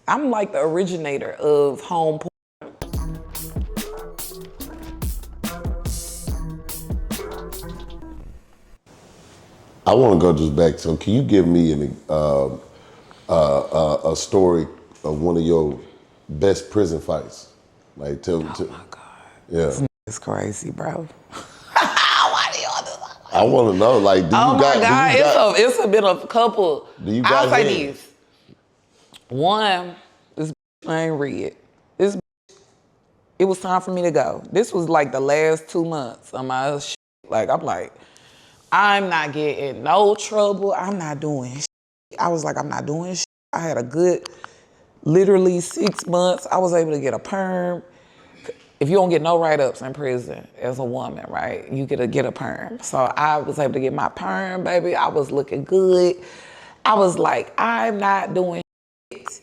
I'm like the originator of home porn. I want to go just back. So, can you give me a story of one of your best prison fights? Like, tell. Oh my God. Yeah. It's crazy, bro. Why do y'all do that? I want to know. Like, do you Oh got? my God, it's been a couple. Do you I'll got say hands? these. One, this ain't Red. This, it was time for me to go. This was like the last 2 months of my shit. Like, I'm like, I'm not getting no trouble. I'm not doing shit. I was like, I'm not doing shit. I had a good, literally 6 months. I was able to get a perm. If you don't get no write-ups in prison as a woman, right, you get a perm. So I was able to get my perm, baby. I was looking good. I was like, I'm not doing shit.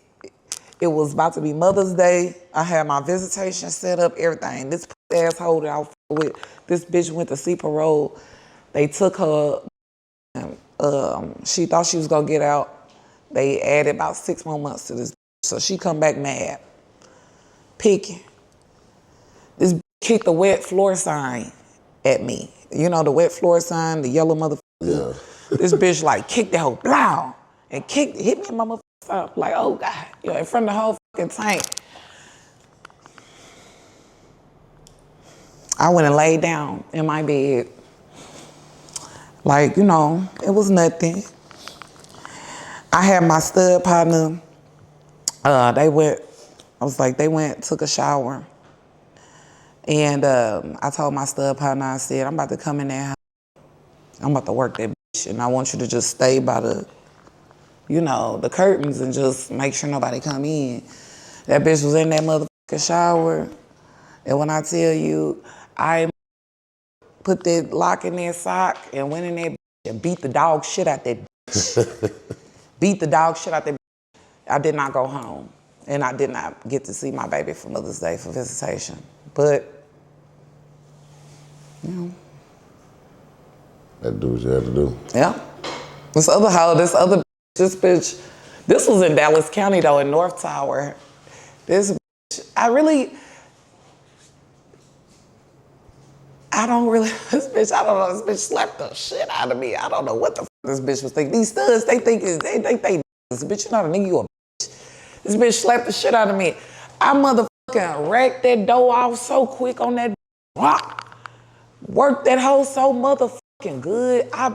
It was about to be Mother's Day. I had my visitation set up, everything. This asshole that I was with, this bitch went to see parole. They took her, she thought she was gonna get out. They added about 6 more months to this. So she come back mad, picking. This kicked the wet floor sign at me. You know, the wet floor sign, the yellow motherfucker. Yeah. This bitch like kicked that whole blow and hit me in my motherfucker up. Like, oh God, you know, in front of the whole fucking tank. I went and laid down in my bed. Like, you know, it was nothing. I had my stud partner, they went, took a shower. And I told my stud partner, I said, I'm about to come in there. I'm about to work that bitch. And I want you to just stay by the, you know, the curtains and just make sure nobody come in. That bitch was in that motherfucking shower. And when I tell you, I put that lock in that sock and went in there and beat the dog shit out that bitch. Beat the dog shit out that bitch. I did not go home. And I did not get to see my baby for Mother's Day for visitation. But, you know. That do what you had to do. Yeah. This bitch, this was in Dallas County though, in North Tower. This bitch, this bitch slapped the shit out of me. I don't know what the fuck this bitch was thinking. These studs, they think this bitch, you not a nigga, you a bitch. This bitch slapped the shit out of me. I motherfucking racked that door off so quick on that rock. Worked that hoe so motherfucking good. I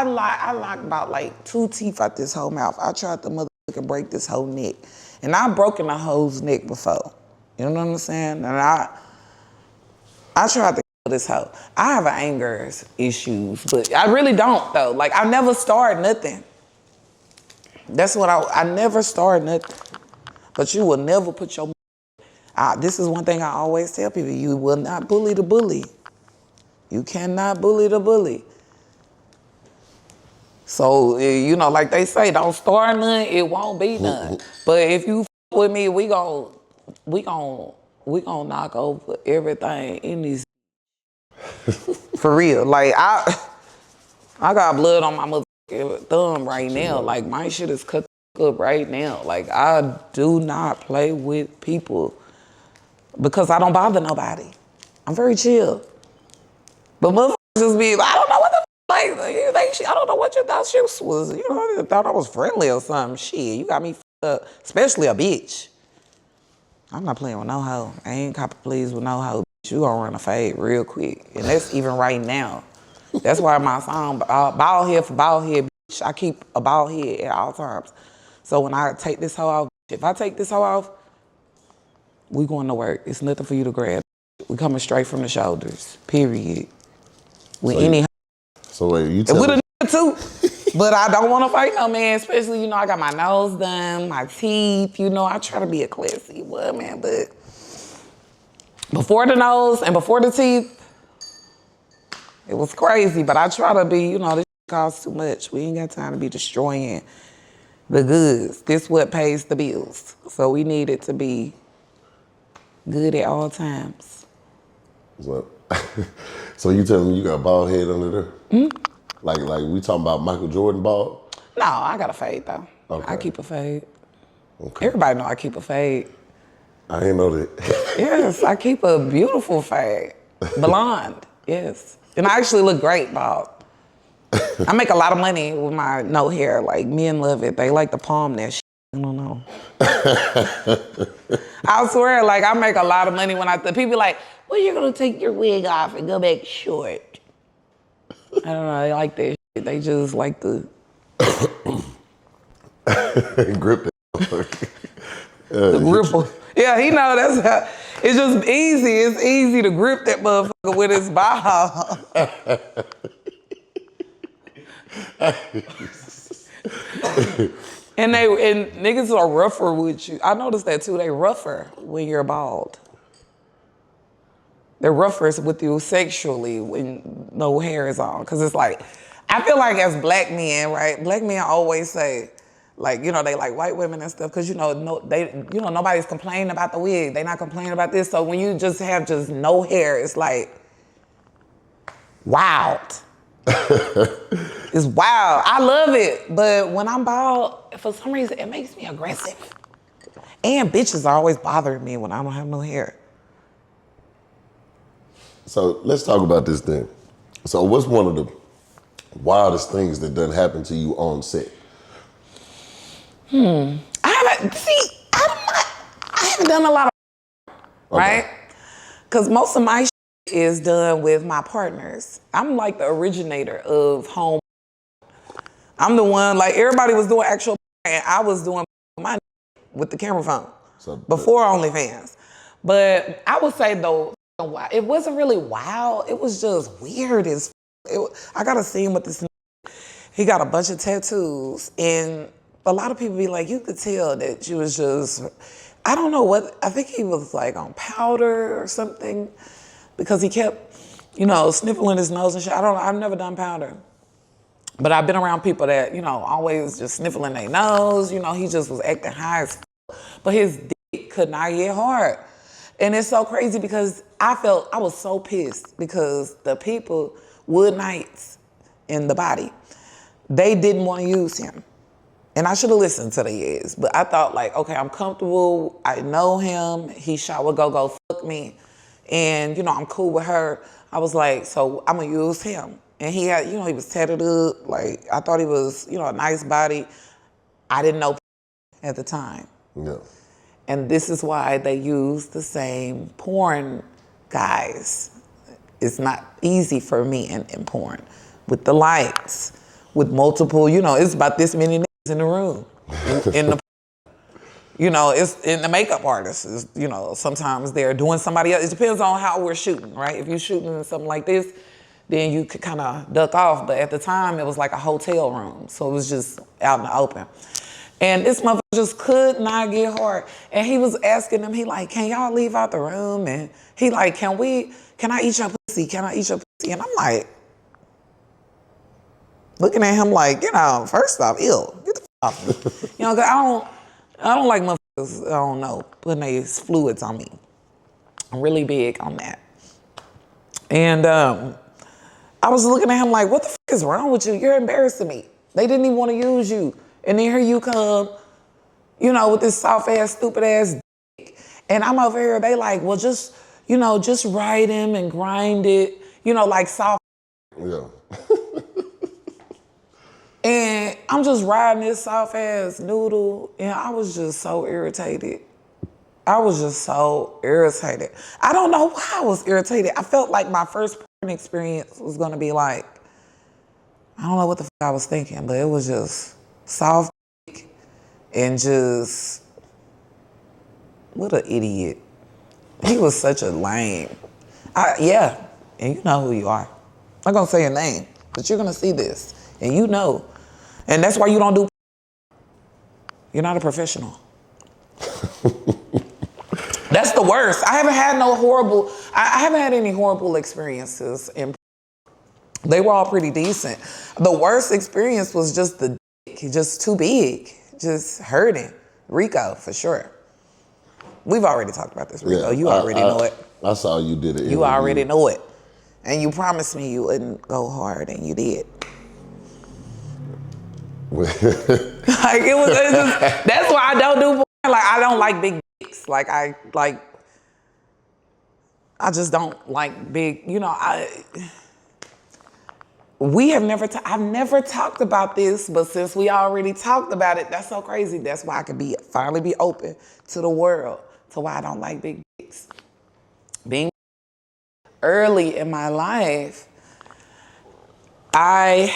locked about like 2 teeth out this whole mouth. I tried to motherfucking break this whole neck. And I've broken a hoe's neck before. You know what I'm saying? And I tried to kill this hoe. I have anger issues, but I really don't though. Like I never started nothing. That's what I never started nothing. But you will never put your, this is one thing I always tell people, you will not bully the bully. You cannot bully the bully. So, you know, like they say, don't start none, it won't be none. But if you with me, we gon' knock over everything in these. For real. Like I got blood on my motherfucking thumb right now. Like my shit is cut up right now. Like I do not play with people because I don't bother nobody. I'm very chill. But motherfuckers just be, I don't know what the like, you think I don't know what you thought she was. You know, I thought I was friendly or something. Shit, you got me fucked up. Especially a bitch. I'm not playing with no hoe. I ain't copper please with no hoe. You gonna run a fade real quick. And that's even right now. That's why my song, bald head for bald head, bitch. I keep a bald head at all times. So when I take this hoe off, if I take this hoe off, we going to work. It's nothing for you to grab. We coming straight from the shoulders, period. With any So wait, you tell with a nigga too. But I don't want to fight no man, especially, you know, I got my nose done, my teeth, you know, I try to be a classy woman, but before the nose and before the teeth, it was crazy, but I try to be, you know, this costs too much. We ain't got time to be destroying the goods. This what pays the bills. So we need it to be good at all times. So you telling me you got a bald head under there? Mm-hmm. Like we talking about Michael Jordan bald? No, I got a fade though. Okay. I keep a fade. Okay. Everybody know I keep a fade. I didn't know that. Yes, I keep a beautiful fade. Blonde, yes. And I actually look great bald. I make a lot of money with my no hair. Like, men love it. They like to palm that shit. I don't know. I swear, like, I make a lot of money when people be like, well, you're going to take your wig off and go back short. I don't know. They like that shit. They just like to... Grip that. The gripper. Yeah, he know that's how... It's just easy. It's easy to grip that motherfucker with his ball. And niggas are rougher with you. I noticed that too. They rougher when you're bald. They're rougher with you sexually when no hair is on. Cause it's like, I feel like as black men, right? Black men always say, like, you know, they like white women and stuff, cause nobody's complaining about the wig. They not complaining about this. So when you just have just no hair, it's like wild. It's wild. I love it. But when I'm bald, for some reason, it makes me aggressive. And bitches are always bothering me when I don't have no hair. So let's talk about this thing. So what's one of the wildest things that done happened to you on set? I haven't done a lot of, right? Because most of my shit is done with my partners. I'm like the originator of home. I'm the one, like, everybody was doing actual, and I was doing my with the camera phone before OnlyFans. But I would say, though, it wasn't really wild. It was just weird as I got a scene with this. He got a bunch of tattoos, and a lot of people be like, you could tell that you was just, I don't know what, I think he was like on powder or something, because he kept, sniffling his nose and shit. I've never done powder. But I've been around people that, always just sniffling their nose. He just was acting high as but his dick could not get hard. And it's so crazy because I was so pissed because the people, Wood Knights in the body, they didn't want to use him. And I should have listened to the ass. But I thought, like, okay, I'm comfortable. I know him. He shot with go fuck me. And, I'm cool with her. I was like, so I'm going to use him. And he had, he was tatted up. Like, I thought he was, a nice body. I didn't know at the time. Yeah. And this is why they use the same porn guys. It's not easy for me in porn. With the lights, with multiple, it's about this many niggas in the room. It's in the makeup artists, sometimes they're doing somebody else. It depends on how we're shooting, right? If you're shooting in something like this, then you could kind of duck off. But at the time, it was like a hotel room. So it was just out in the open. And this motherfucker just could not get hard. And he was asking them, he like, can y'all leave out the room? And he like, can I eat your pussy? Can I eat your pussy? And I'm like, looking at him like, first off, ew, get the fuck off me. Cause I don't like motherfuckers, I don't know, putting these fluids on me. I'm really big on that. And I was looking at him like, what the fuck is wrong with you? You're embarrassing me. They didn't even want to use you. And then here you come, with this soft ass, stupid ass dick. And I'm over here, they like, well, just ride him and grind it, like soft. Yeah. And I'm just riding this soft ass noodle, and I was just so irritated. I don't know why I was irritated. I felt like my first porn experience was gonna be like, I don't know what the fuck I was thinking, but it was just soft and just, what an idiot. He was such a lame. Yeah, and you know who you are. I'm not gonna say your name, but you're gonna see this, and and that's why you don't do. You're not a professional. That's the worst. I haven't had any horrible experiences. They were all pretty decent. The worst experience was just the dick, just too big, just hurting. Rico, for sure. We've already talked about this, Rico. You already know it. I saw you did it. You already know it. And you promised me you wouldn't go hard, and you did. Like, that's why I don't do like big dicks. Like I just don't like big, you know, I've never talked about this, but since we already talked about it, that's so crazy. That's why I could finally be open to the world, to why I don't like big dicks. Being early in my life, I'm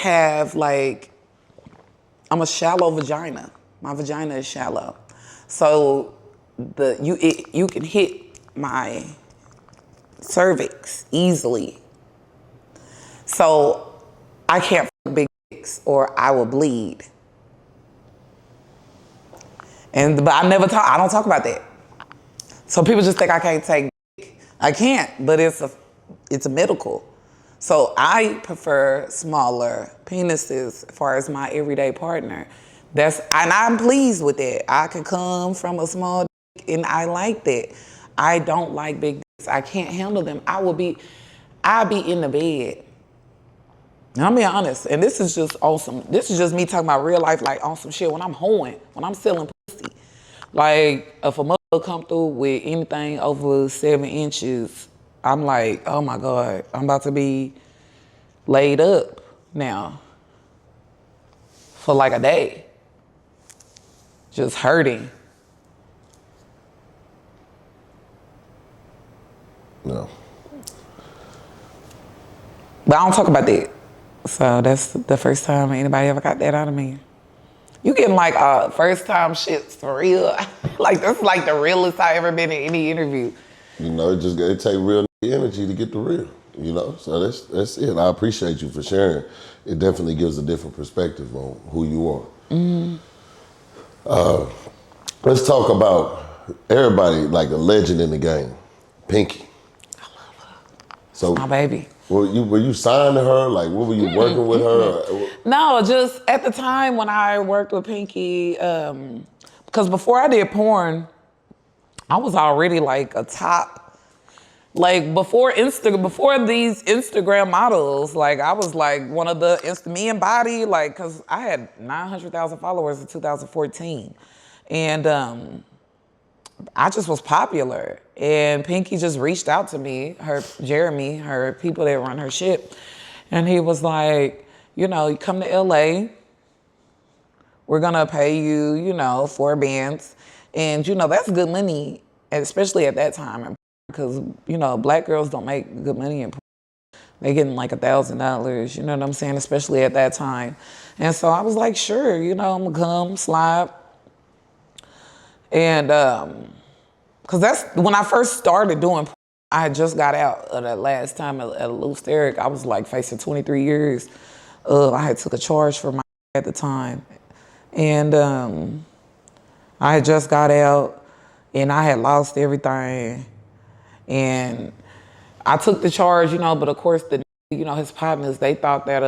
a shallow vagina. My vagina is shallow. So you can hit my cervix easily. So I can't fuck big dicks or I will bleed. But I don't talk about that. So people just think I can't take dick. I can't, but it's a medical. So I prefer smaller penises as far as my everyday partner. And I'm pleased with that. I can come from a small dick and I like that. I don't like big dicks. I can't handle them. I'll be in the bed. And I'm being honest, and this is just awesome. This is just me talking about real life, like on some shit. When I'm selling pussy, like if a mother come through with anything over 7 inches, I'm like, oh my God, I'm about to be laid up now for like a day, just hurting. No. But I don't talk about that. So that's the first time anybody ever got that out of me. You getting like first time shit's for real. Like that's like the realest I ever been in any interview. You know, it take real energy to get the real. You know, so that's it. I appreciate you for sharing. It definitely gives a different perspective on who you are. Mm-hmm. Let's talk about everybody like a legend in the game, Pinky. I love her. So my baby. Were you signed to her? Like, what were you working with her? No, just at the time when I worked with Pinky, because before I did porn, I was already like a top, like before these Instagram models, like I was like one of the me and Body, like, cause I had 900,000 followers in 2014, and I just was popular. And Pinky just reached out to me, Jeremy, her people that run her shit. And he was like, you know, you come to LA, we're gonna pay you, you know, 4 bands. And, you know, that's good money, especially at that time. Because, you know, black girls don't make good money in porn. They getting like $1,000, you know what I'm saying? Especially at that time. And so I was like, sure, you know, I'm gonna come, slide. And, cause that's when I first started doing porn. I had just got out of that last time at Loose Derrick. I was like facing 23 years. I had took a charge for my at the time. And I had just got out and I had lost everything. And I took the charge, you know, but of course his partners, they thought that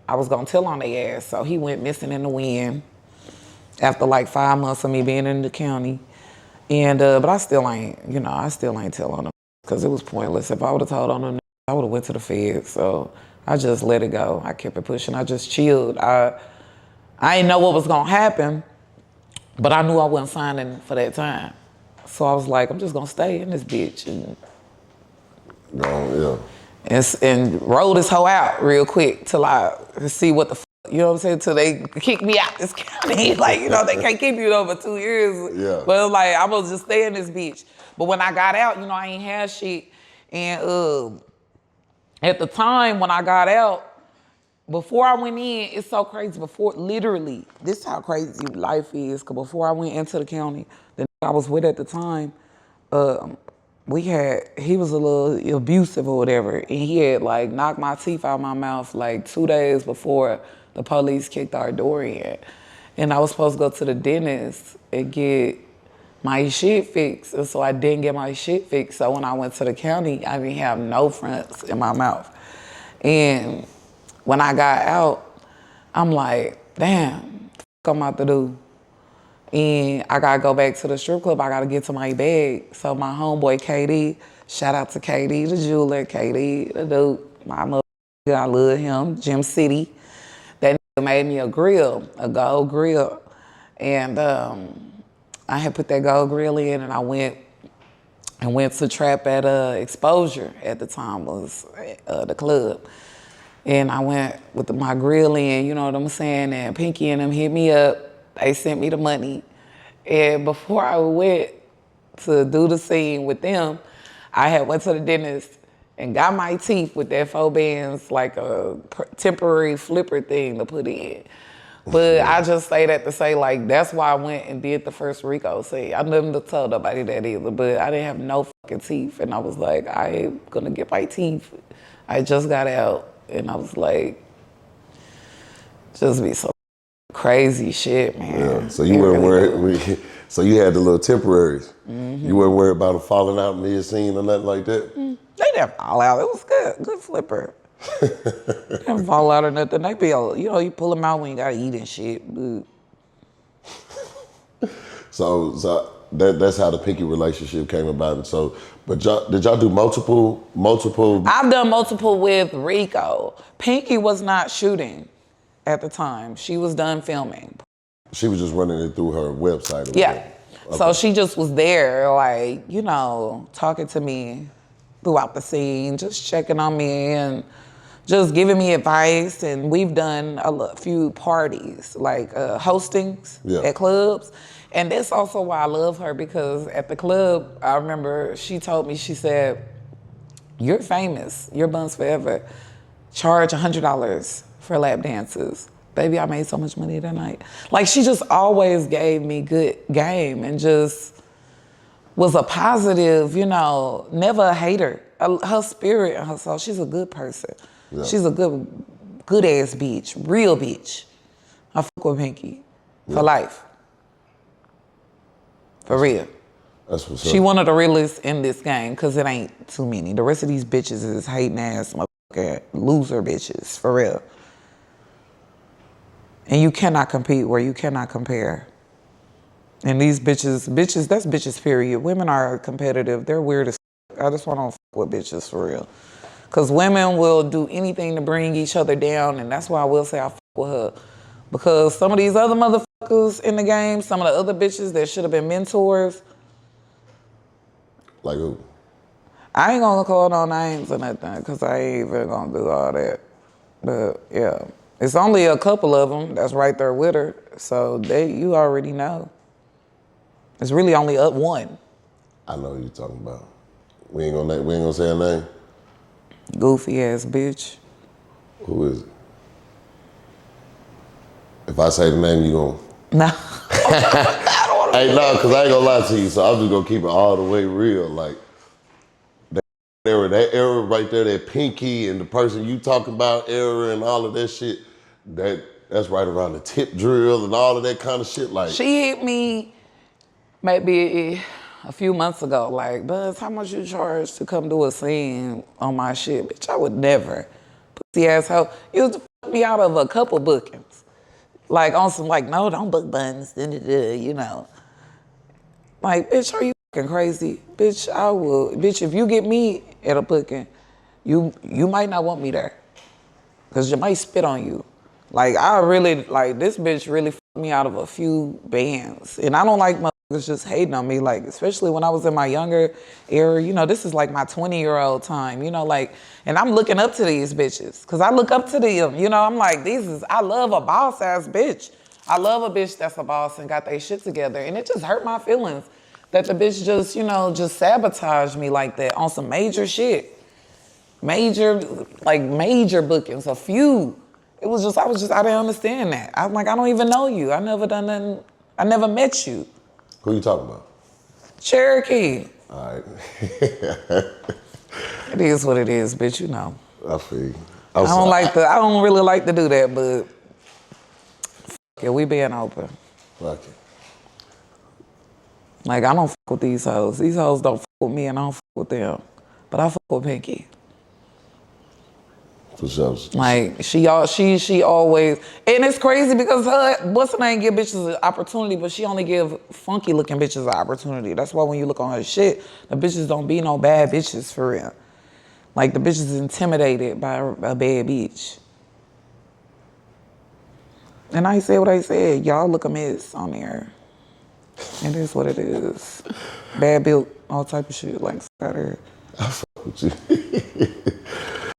I was gonna tell on their ass. So he went missing in the wind after like 5 months of me being in the county. And but I still ain't telling them because it was pointless. If I would have told on them, I would have went to the feds. So I just let it go. I kept it pushing. I just chilled. I didn't know what was gonna happen, but I knew I wasn't signing for that time. So I was like, I'm just gonna stay in this bitch and roll this hoe out real quick till I see what the you know what I'm saying? Till they kick me out this county. Like, you know, they can't keep you over 2 years. Yeah. But like, I'm gonna just stay in this beach. But when I got out, you know, I ain't had shit. And at the time when I got out, before I went in, it's so crazy. Literally, this is how crazy life is. Cause before I went into the county, the I was with at the time, he was a little abusive or whatever. And he had like knocked my teeth out my mouth like 2 days before the police kicked our door in. And I was supposed to go to the dentist and get my shit fixed. And so I didn't get my shit fixed. So when I went to the county, I didn't have no fronts in my mouth. And when I got out, I'm like, damn, what I'm about to do? And I gotta go back to the strip club. I gotta get to my bag. So my homeboy KD, shout out to KD, the jeweler, KD, the dude, my mother, I love him, Gym City. That nigga made me a gold grill. And I had put that gold grill in, and I went to trap at Exposure at the time, was the club. And I went with my grill in, you know what I'm saying, and Pinky and them hit me up. They sent me the money. And before I went to do the scene with them, I had went to the dentist and got my teeth with that 4 bands, like a temporary flipper thing to put in. But I just say that to say, like, that's why I went and did the first Rico scene. I never told nobody that either, but I didn't have no fucking teeth. And I was like, I ain't gonna get my teeth. I just got out. And I was like, just be so crazy shit, man. Yeah. So you weren't worried. So you had the little temporaries. Mm-hmm. You weren't worried about them falling out mid-scene or nothing like that? They didn't fall out. It was good flipper. They didn't fall out or nothing. They be, you pull them out when you gotta eat and shit. So that's how the Pinky relationship came about. So, but did y'all do multiple? I've done multiple with Rico. Pinky was not shooting at the time. She was done filming. She was just running it through her website. Yeah. Okay. So she just was there, like, talking to me throughout the scene, just checking on me and just giving me advice. And we've done a few parties, like hostings at clubs. And that's also why I love her, because at the club, I remember she told me, she said, "You're famous, you're Bunz forever. Charge $100 for lap dances." Baby, I made so much money that night. Like, she just always gave me good game and just was a positive, never a hater. Her spirit and her soul, she's a good person. Yeah. She's a good ass bitch, real bitch. I fuck with Pinky for life. For real. That's what's up. She one of the realest in this game, because it ain't too many. The rest of these bitches is hating ass motherfucking loser bitches, for real. And you cannot compete where you cannot compare. And these bitches, that's bitches, period. Women are competitive. They're weird as I just want to fuck with bitches, for real. Because women will do anything to bring each other down, and that's why I will say I fuck with her. Because some of these other motherfuckers in the game, some of the other bitches that should have been mentors. Like who? I ain't gonna call no names or nothing, because I ain't even gonna do all that. But yeah, it's only a couple of them that's right there with her. So you already know. It's really only up one. I know who you're talking about. We ain't gonna say her name. Goofy ass bitch. Who is it? If I say the name, you gon' No. Hey, no, because I ain't gonna lie to you, so I'm just gonna keep it all the way real. Like, that era right there, that Pinky and the person you talking about era and all of that shit, that's right around the tip drill and all of that kind of shit. Like, she hit me maybe a few months ago, like, Bunz, how much you charge to come do a scene on my shit? Bitch, I would never. Pussy asshole. You used to fuck me out of a couple bookings. Like, on some, like, no, don't book Bunz, Like, bitch, are you fucking crazy? Bitch, I will. Bitch, if you get me at a booking, you might not want me there. Because you might spit on you. Like, this bitch really fucked me out of a few bands. And I don't like motherfuckers just hating on me, like, especially when I was in my younger era. This is like my 20-year-old time, and I'm looking up to these bitches. Because I look up to them, I'm like, I love a boss-ass bitch. I love a bitch that's a boss and got their shit together. And it just hurt my feelings that the bitch just sabotaged me like that on some major shit. Major bookings, a few. I didn't understand that. I'm like, I don't even know you. I never done nothing. I never met you. Who you talking about? Cherokee. All right. It is what it is, bitch, I feel you. I don't really like to do that, but yeah, we being open. Fuck it. Like, I don't fuck with these hoes. These hoes don't fuck with me and I don't fuck with them. But I fuck with Pinky. For sure. Like, she always, and it's crazy because what's her name, give bitches an opportunity, but she only give funky looking bitches an opportunity. That's why when you look on her shit, the bitches don't be no bad bitches for real. Like, the bitch is intimidated by a bad bitch. And I said what I said. Y'all look a mess on there. It is what it is. Bad built, all type of shit. Like, out here. I fuck with you.